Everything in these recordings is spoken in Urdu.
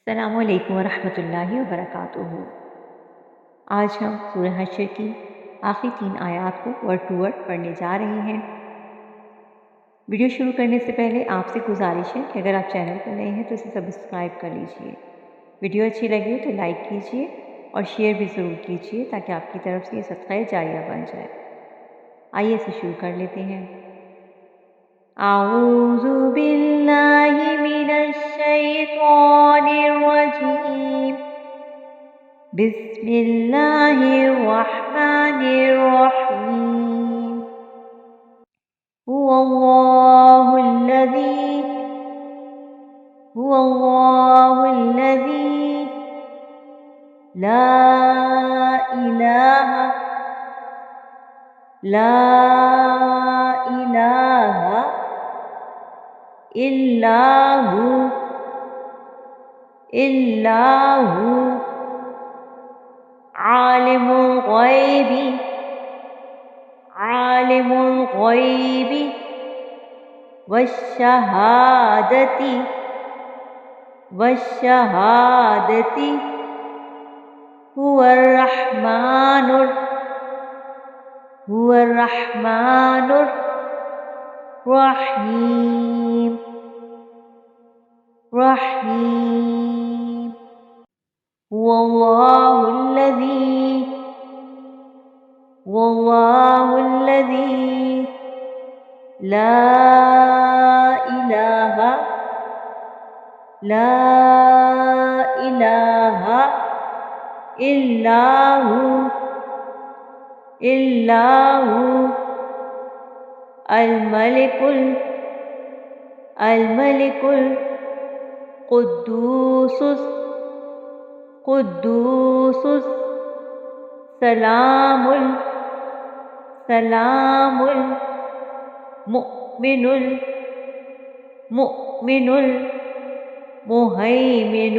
السلام علیکم ورحمۃ اللہ وبرکاتہ۔ آج ہم سورہ حشر کی آخری 3 آیات کو ورڈ ٹو ورڈ پڑھنے جا رہے ہیں۔ ویڈیو شروع کرنے سے پہلے آپ سے گزارش ہے کہ اگر آپ چینل پر نئے ہیں تو اسے سبسکرائب کر لیجئے۔ ویڈیو اچھی لگے تو لائک کیجئے اور شیئر بھی ضرور کیجئے تاکہ آپ کی طرف سے یہ صدقہ جاریہ بن جائے۔ آئیے اسے شروع کر لیتے ہیں۔ اعوذ باللہ من الشیطان الرجیم، بسم اللہ الرحمن الرحیم۔ هو اللہ الذی لا الہ الا ہو عالم الغیب والشہادۃ هو الرحمن الرحیم۔ هو اللہ الذی لا الہ الا ہو الملک القدوس سلام المؤمن المهيمن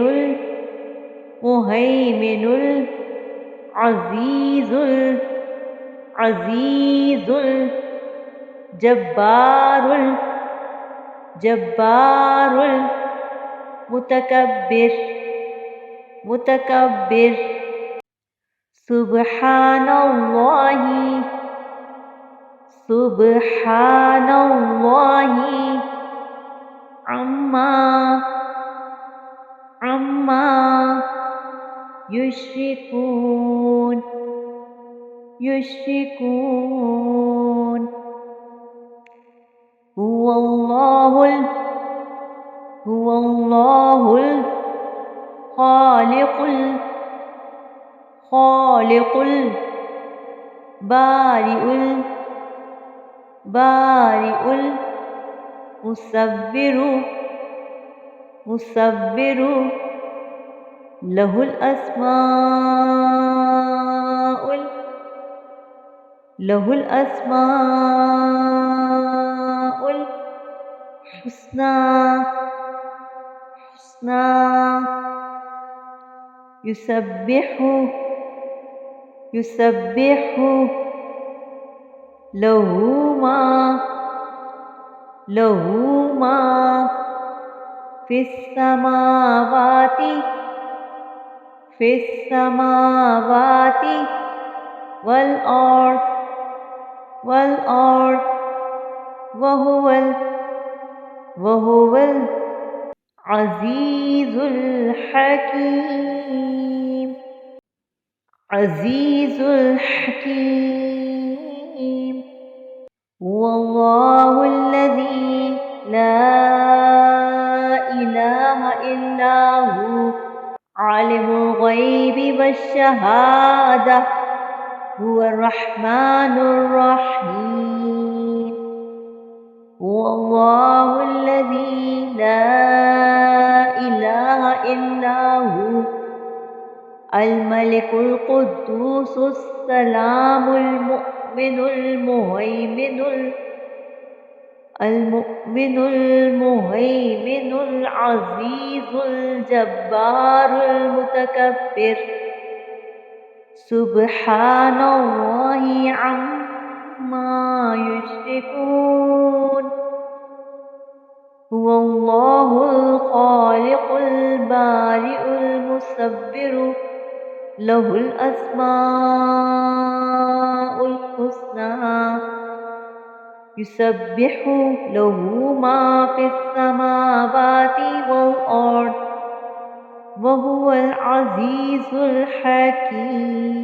العزيز الجبار المتكبر۔ سبحان اللہ عما یشرکون۔ هو اللہ الخالق البارئ المصور لہ الاسماء الحسنى یسبح لہ ما فی السماوات والارض وهو العزیز الحکیم۔ هو اللہ الذی لا الہ الا ہو عالم الغیب والشہادۃ هو الرحمن الرحیم۔ هو اللہ الذی لا الہ الا ہو الملک القدوس السلام المؤمن المهيمن العزيز الجبار المتكبر۔ سبحان اللہ عما یشرکون۔ هو الله الخالق البارئ المصور له الأسماء الحسنى يسبح له ما في السماوات والأرض وهو العزيز الحكيم.